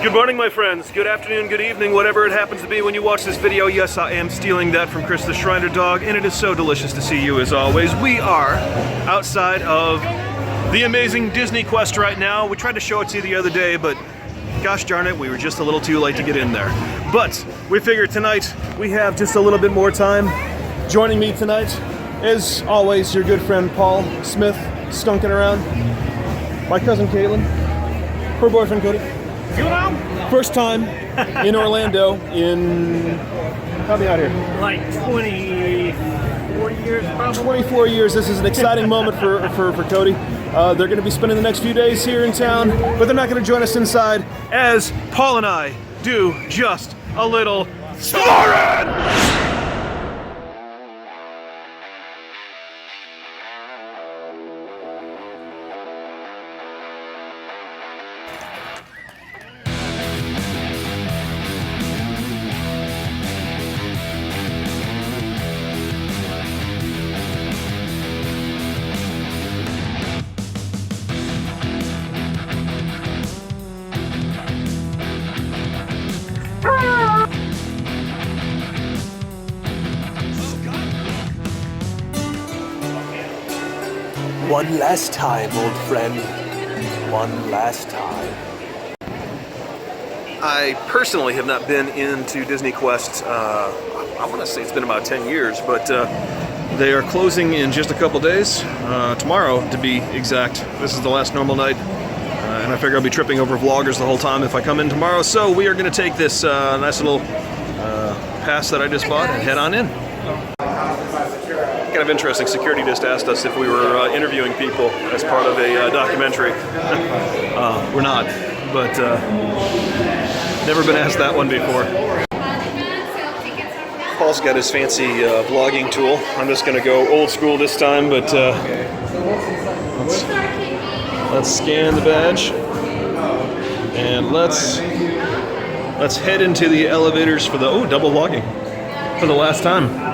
Good morning, my friends. Good afternoon, good evening, whatever it happens to be when you watch this video. Yes, I am stealing that from Chris the Shriner Dog, and it is so delicious to see you as always. We are outside of the amazing DisneyQuest right now. We tried to show it to you the other day, but gosh darn it, we were just a little too late to get in there. But we figured tonight we have just a little bit more time. Joining me tonight, as always, your good friend Paul Smith, skunking around. My cousin Caitlin, her boyfriend Cody. First time in Orlando in, help me out here. Like 24 years probably. 24 years. This is an exciting moment for Cody. They're going to be spending the next few days here in town, but they're not going to join us inside as Paul and I do just a little Splorin! One last time, old friend. One last time. I personally have not been into DisneyQuest, I want to say it's been about 10 years, but they are closing in just a couple days. Tomorrow, to be exact. This is the last normal night. And I figure I'll be tripping over vloggers the whole time if I come in tomorrow. So we are going to take this nice little pass that I just bought and head on in. Kind of interesting. Security just asked us if we were interviewing people as part of a documentary. We're not, but never been asked that one before. Paul's got his fancy vlogging tool. I'm just going to go old school this time, but let's scan the badge and let's head into the elevators for the double vlogging for the last time.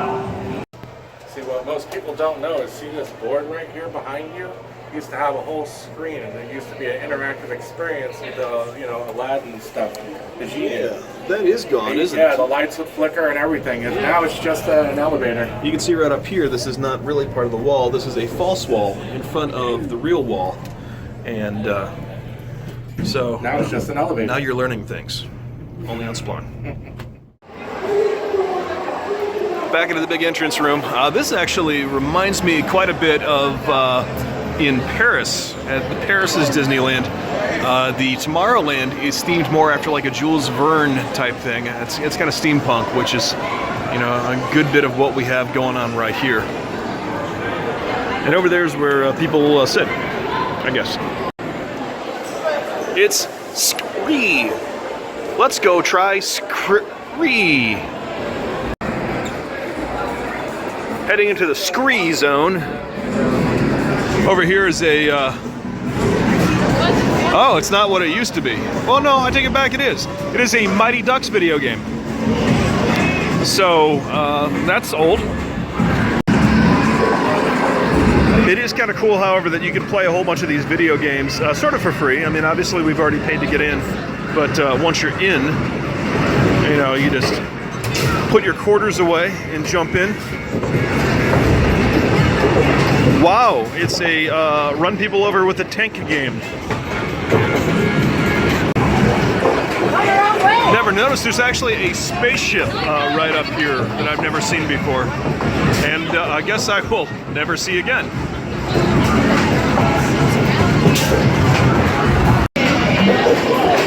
Most people don't know is, see this board right here behind you? It used to have a whole screen, and there used to be an interactive experience with the, Aladin stuff. The genie. Yeah, that is gone, isn't it? Yeah, the lights would flicker and everything. And now it's just an elevator. You can see right up here, this is not really part of the wall. This is a false wall in front of the real wall. And so now it's just an elevator. Now you're learning things. Only on Splorin. Back into the big entrance room. This actually reminds me quite a bit of in Paris, at Paris's Disneyland. The Tomorrowland is themed more after like a Jules Verne type thing. It's kind of steampunk, which is, a good bit of what we have going on right here. And over there is where people sit, I guess. It's Scree. Let's go try Scree. Heading into the Scree zone. Over here is a, oh, it's not what it used to be. Well, no, I take it back, it is. It is a Mighty Ducks video game. So, that's old. It is kind of cool, however, that you can play a whole bunch of these video games sort of for free. I mean, obviously we've already paid to get in, but once you're in, you just put your quarters away and jump in. Wow, it's a run people over with a tank game. Never noticed there's actually a spaceship right up here that I've never seen before. And I guess I will never see again.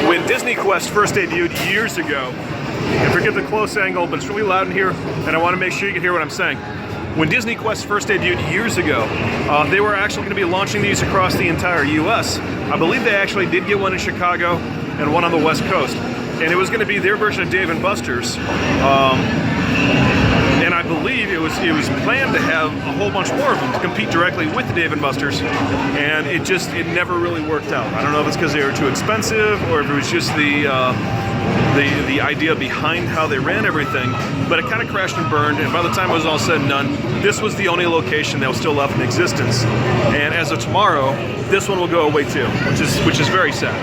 When DisneyQuest first debuted years ago, and forget the close angle, but it's really loud in here, and I want to make sure you can hear what I'm saying. When DisneyQuest first debuted years ago, they were actually going to be launching these across the entire US. I believe they actually did get one in Chicago and one on the West Coast. And it was going to be their version of Dave & Buster's. And I believe it was planned to have a whole bunch more of them to compete directly with the Dave & Buster's. And it never really worked out. I don't know if it's because they were too expensive or if it was just the idea behind how they ran everything, but it kind of crashed and burned, and by the time it was all said and done, this was the only location that was still left in existence. And as of tomorrow, this one will go away too, which is very sad.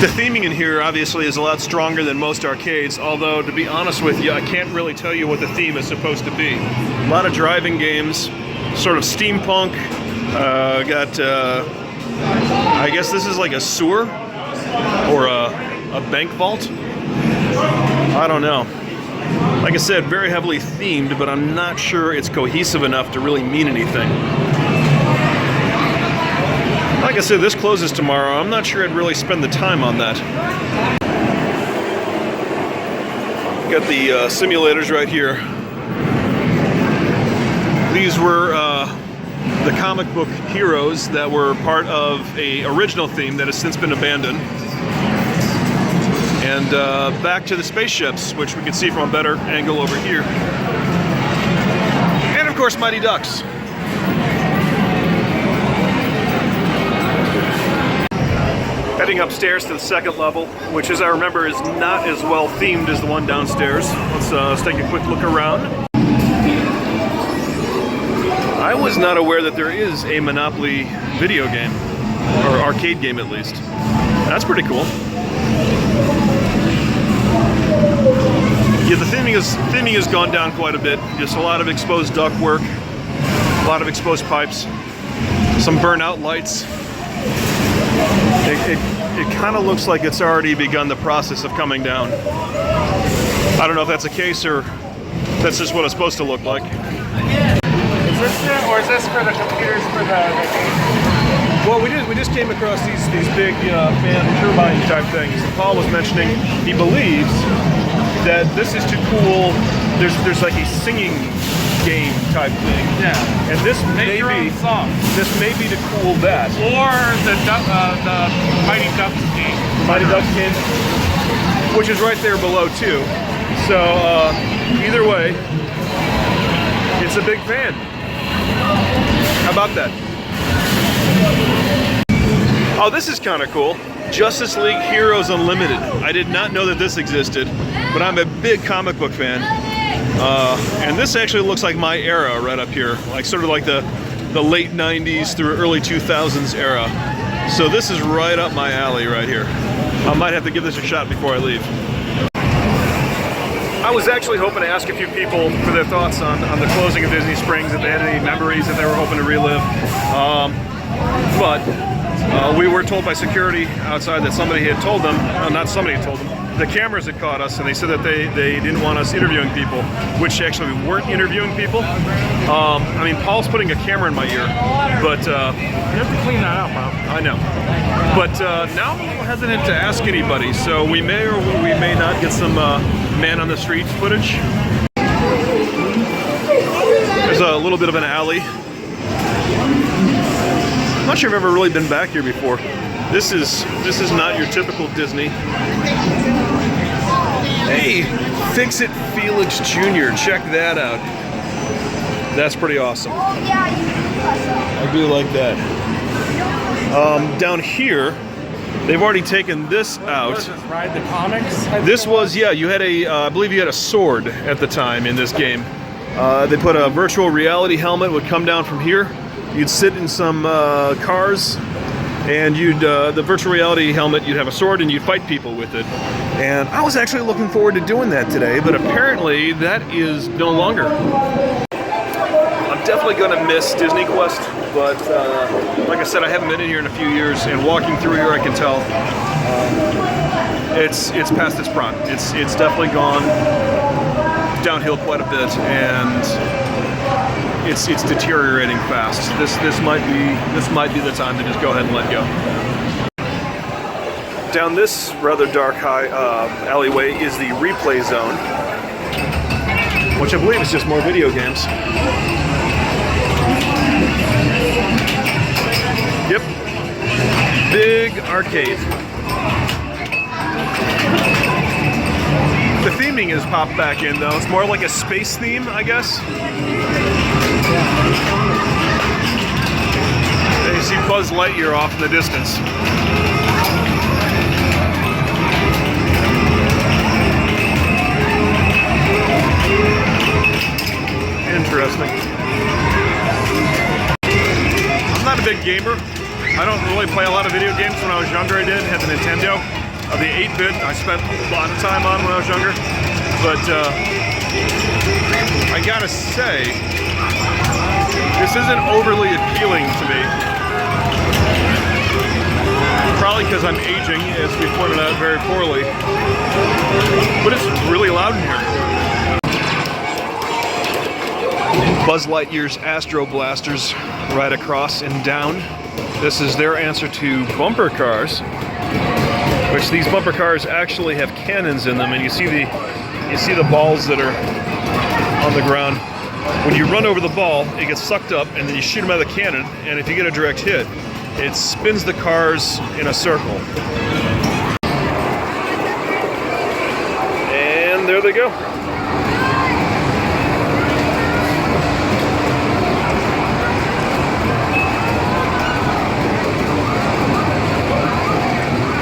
The theming in here obviously is a lot stronger than most arcades, although to be honest with you, I can't really tell you what the theme is supposed to be. A lot of driving games, sort of steampunk, I guess this is like a sewer or a bank vault. I don't know. Like I said, very heavily themed, but I'm not sure it's cohesive enough to really mean anything. Like I said, this closes tomorrow. I'm not sure I'd really spend the time on that. Got the simulators right here. These were the comic book heroes that were part of an original theme that has since been abandoned. And back to the spaceships, which we can see from a better angle over here. And of course, Mighty Ducks. Heading upstairs to the second level, which as I remember is not as well themed as the one downstairs. Let's take a quick look around. I was not aware that there is a Monopoly video game, or arcade game at least. That's pretty cool. Yeah, the theming has gone down quite a bit. Just a lot of exposed ductwork, a lot of exposed pipes, some burnout lights. It kind of looks like it's already begun the process of coming down. I don't know if that's the case or that's just what it's supposed to look like. Is this it, or is this for the computers for the Well, we just came across these big fan turbine type things. And Paul was mentioning he believes that this is to cool. There's like a singing game type thing. Yeah. And this may Make your be own song. this may be to cool that. Or the Mighty Ducks game. Mighty Ducks game, which is right there below too. So either way, it's a big fan. How about that? Oh, this is kind of cool. Justice League Heroes Unlimited. I did not know that this existed, but I'm a big comic book fan. And this actually looks like my era right up here, like sort of like the late 90s through early 2000s era. So this is right up my alley right here. I might have to give this a shot before I leave. I was actually hoping to ask a few people for their thoughts on the closing of Disney Springs, if they had any memories that they were hoping to relive. But we were told by security outside that somebody had told them, not somebody had told them, the cameras had caught us, and they said that they didn't want us interviewing people, which actually we weren't interviewing people. I mean, Paul's putting a camera in my ear, but You have to clean that up, Bob. I know. But now I'm a little hesitant to ask anybody, so we may or we may not get some man on the street footage. There's a little bit of an alley. I'm not sure I've ever really been back here before. This is not your typical Disney. Hey, Fix It Felix Jr. Check that out. That's pretty awesome. I do like that. Down here, they've already taken this out. What is this, Ride the Comics? This was, yeah, you had I believe you had a sword at the time in this game. They put a virtual reality helmet, would come down from here. You'd sit in some cars, and the virtual reality helmet, you'd have a sword and you'd fight people with it. And I was actually looking forward to doing that today, but apparently that is no longer. I'm definitely going to miss DisneyQuest, but like I said, I haven't been in here in a few years, and walking through here I can tell it's past its prime. It's definitely gone downhill quite a bit, and it's deteriorating fast. This might be the time to just go ahead and let go. Down this rather dark alleyway is the replay zone, which I believe is just more video games. Yep, big arcade. The theming has popped back in though. It's more like a space theme, I guess. There you see Buzz Lightyear off in the distance. Interesting. I'm not a big gamer. I don't really play a lot of video games. When I was younger I did, had the Nintendo. The 8-bit I spent a lot of time on when I was younger, but I gotta say, this isn't overly appealing to me. Probably because I'm aging, as we pointed out very poorly, but it's really loud in here. Buzz Lightyear's Astro Blasters ride across and down. This is their answer to bumper cars, which these bumper cars actually have cannons in them, and you see the balls that are on the ground. When you run over the ball, it gets sucked up, and then you shoot them out of the cannon, and if you get a direct hit, it spins the cars in a circle. And there they go.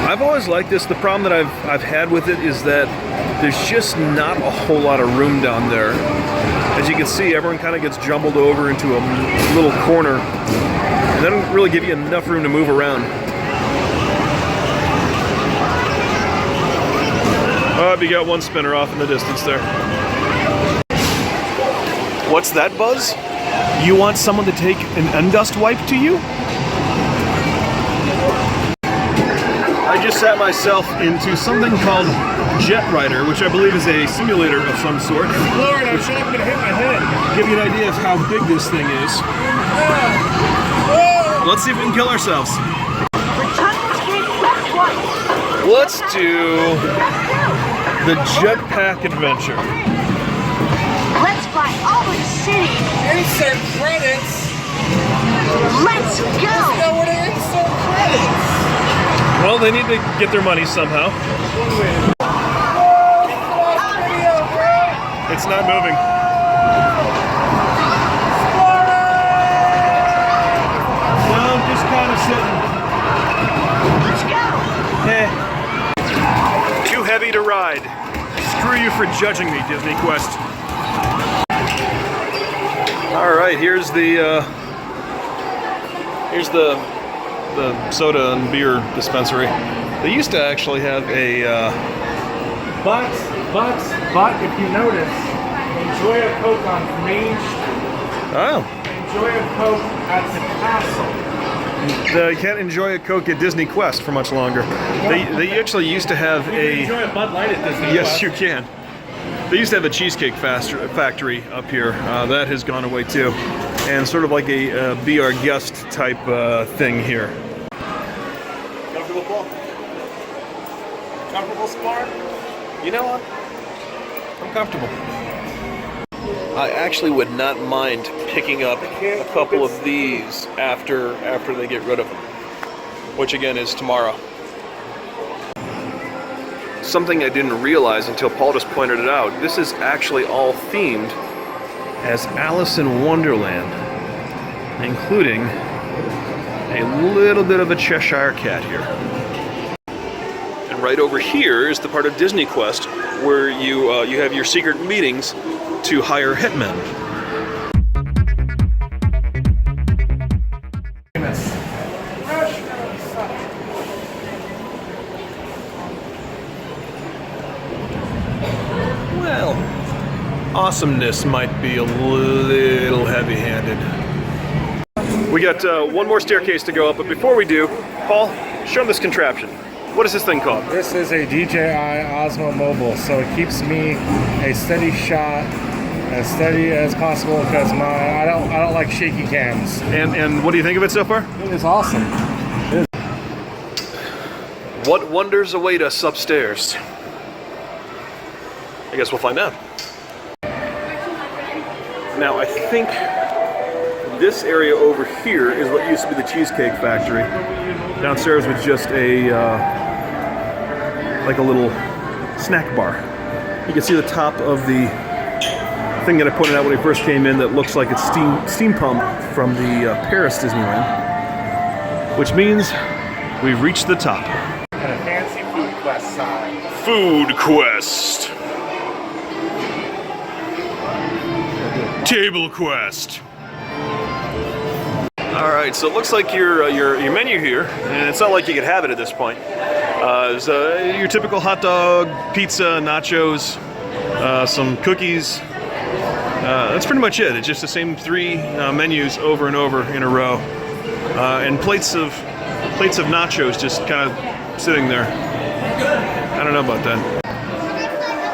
I've always liked this. The problem that I've had with it is that there's just not a whole lot of room down there. As you can see, everyone kind of gets jumbled over into a little corner, and they don't really give you enough room to move around. Oh, you got one spinner off in the distance there. What's that, Buzz? You want someone to take an undust wipe to you? I just sat myself into something called Jet Rider, which I believe is a simulator of some sort. Lord, I'm sure I'm gonna hit my head. Give you an idea of how big this thing is. Let's see if we can kill ourselves. Let's do the Jetpack Adventure. Let's fly over the city. Insert credits. Let's go. Know what to insert credits. Well, they need to get their money somehow. It's not moving. No, I'm just kind of sitting. Let's go. Too heavy to ride. Screw you for judging me, DisneyQuest. All right, here's the soda and beer dispensary. They used to actually have a But if you notice, enjoy a Coke on Main Street. oh, Enjoy a Coke at the castle. you can't enjoy a Coke at DisneyQuest for much longer. They actually used to have You can enjoy a Bud Light at Disney. yes, you can. They used to have a cheesecake factory up here. That has gone away too, and sort of like a be our guest type thing here. Comfortable, Paul? Comfortable, Splorin? You know what? I'm comfortable. I actually would not mind picking up a couple of these after they get rid of them, which again is tomorrow. Something I didn't realize until Paul just pointed it out. This is actually all themed as Alice in Wonderland, including a little bit of a Cheshire Cat here. And right over here is the part of DisneyQuest where you have your secret meetings to hire hitmen. Well, awesomeness might be a little heavy-handed. We got one more staircase to go up, but before we do, Paul, show them this contraption. What is this thing called? This is a DJI Osmo Mobile, so it keeps me a steady shot, as steady as possible, because I don't like shaky cams. And what do you think of it so far? It is awesome. What wonders await us upstairs? I guess we'll find out. Now, I think this area over here is what used to be the Cheesecake Factory. Downstairs was just a like a little snack bar. You can see the top of the thing that I pointed out when we first came in that looks like it's steam pump from the Paris Disneyland, which means we've reached the top. And a fancy Food Quest sign. Food Quest. Table Quest. All right, so it looks like your menu here, and it's not like you could have it at this point. Is your typical hot dog, pizza, nachos, some cookies. That's pretty much it. It's just the same 3 menus over and over in a row, and plates of nachos just kind of sitting there. I don't know about that.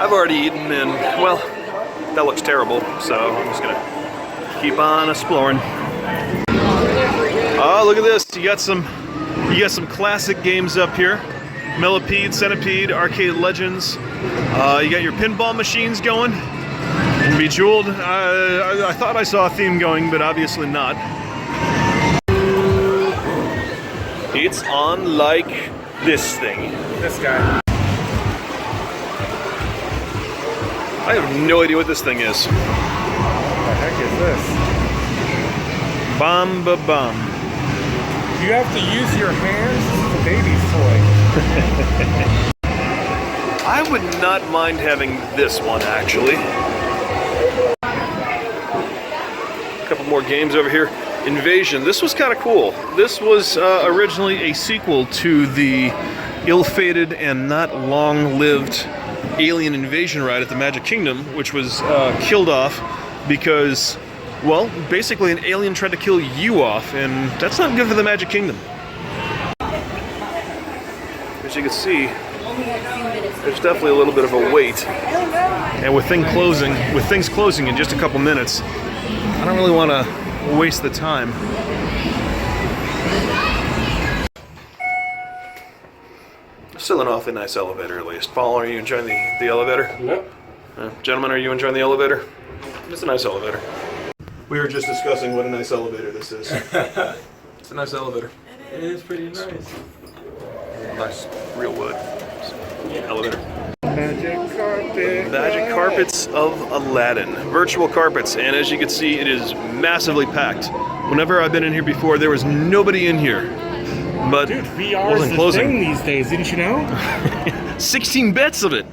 I've already eaten, and well, that looks terrible. So I'm just gonna keep on exploring. Oh, look at this! You got some classic games up here. Millipede, Centipede, Arcade Legends. You got your pinball machines going. Bejeweled. I thought I saw a theme going, but obviously not. It's on like this thing. This guy. I have no idea what this thing is. What the heck is this? Bomb ba bum. You have to use your hands. This is a baby's toy. I would not mind having this one, actually. A couple more games over here. Invasion. This was kind of cool. This was originally a sequel to the ill-fated and not long-lived Alien Invasion ride at the Magic Kingdom, which was killed off because, well, basically an alien tried to kill you off, and that's not good for the Magic Kingdom. As you can see, there's definitely a little bit of a wait, and with things closing in just a couple minutes, I don't really want to waste the time. Still an awfully nice elevator, at least. Paul, are you enjoying the elevator? Nope. Gentlemen, are you enjoying the elevator? It's a nice elevator. We were just discussing what a nice elevator this is. It's a nice elevator. It is pretty nice. Nice, real wood elevator. Magic carpet. Magic carpets of Aladin. Virtual carpets, and as you can see, it is massively packed. Whenever I've been in here before, there was nobody in here. But Dude, VR wasn't is closing. the thing these days, didn't you know? 16 bits of it.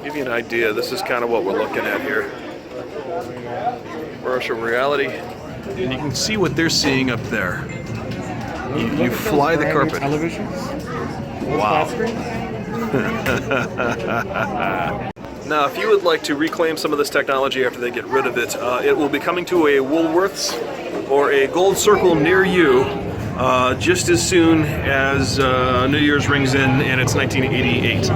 Give you an idea, this is kind of what we're looking at here. Virtual reality. And you can see what they're seeing up there. You fly the carpet. Televisions? Wow. Now, if you would like to reclaim some of this technology after they get rid of it, it will be coming to a Woolworths or a Gold Circle near you just as soon as New Year's rings in and it's 1988.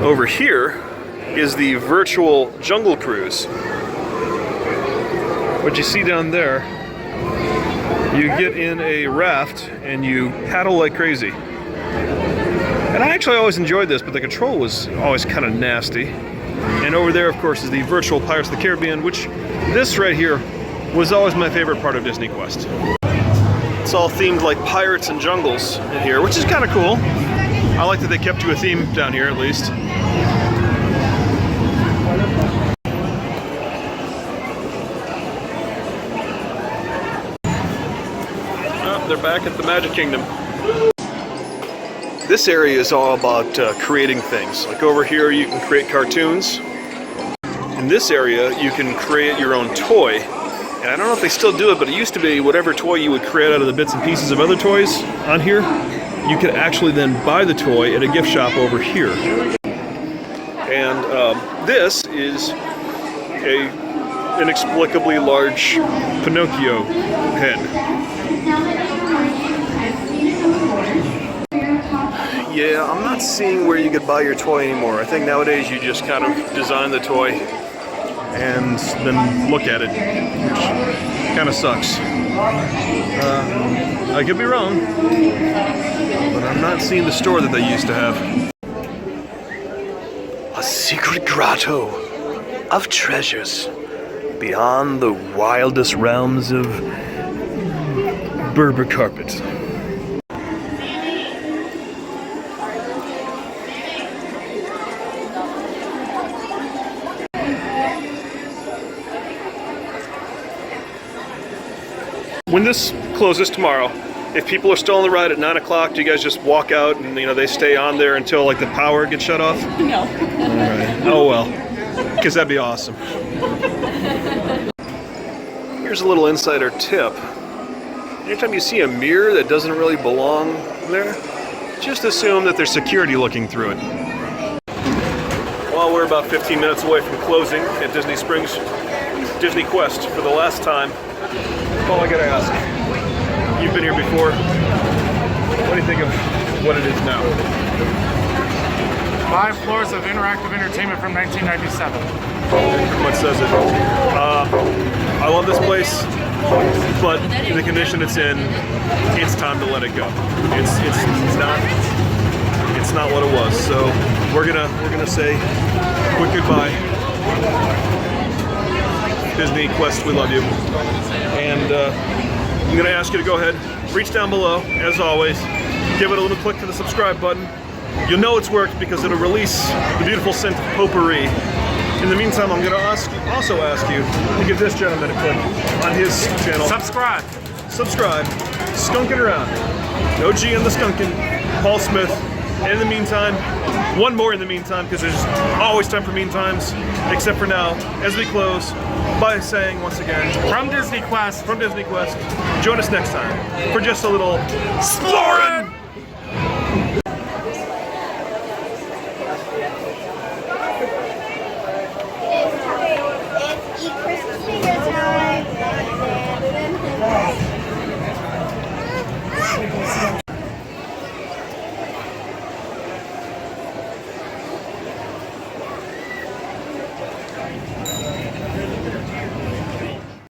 Over here is the virtual Jungle Cruise. What you see down there, you get in a raft and you paddle like crazy. And I actually always enjoyed this, but the control was always kind of nasty. And over there, of course, is the virtual Pirates of the Caribbean, which this right here was always my favorite part of DisneyQuest. It's all themed like pirates and jungles in here, which is kind of cool. I like that they kept to a theme down here, at least. Oh, they're back at the Magic Kingdom. This area is all about creating things. Like over here, you can create cartoons. In this area, you can create your own toy. And I don't know if they still do it, but it used to be whatever toy you would create out of the bits and pieces of other toys on here, you could actually then buy the toy at a gift shop over here. And this is a inexplicably large Pinocchio head. Yeah, I'm not seeing where you could buy your toy anymore. I think nowadays you just kind of design the toy and then look at it, which kind of sucks. I could be wrong, but I'm not seeing the store that they used to have. A secret grotto of treasures beyond the wildest realms of Berber carpet. When this closes tomorrow, if people are still on the ride at 9 o'clock, do you guys just walk out and they stay on there until like the power gets shut off? No. All right. Oh well, because that'd be awesome. Here's Here's a little insider tip. Anytime you see a mirror that doesn't really belong there, just assume that there's security looking through it. Well, we're about 15 minutes away from closing at Disney Springs DisneyQuest for the last time. All I gotta ask, you've been here before. What do you think of what it is now? 5 floors of interactive entertainment from 1997. Pretty much says it. I love this place, but in the condition it's in, it's time to let it go. It's not what it was. So we're gonna say quick goodbye. DisneyQuest, we love you. And I'm gonna ask you to go ahead, reach down below, as always, give it a little click to the subscribe button. You'll know it's worked because it'll release the beautiful scent of potpourri. In the meantime, I'm going to also ask you to give this gentleman a click on his channel. Subscribe. Subscribe. Skunkin' around. No G in the Skunkin'. Paul Smith. And in the meantime, one more in the meantime, because there's always time for meantimes, except for now, as we close, by saying once again, From DisneyQuest. join us next time for just a little Splorin!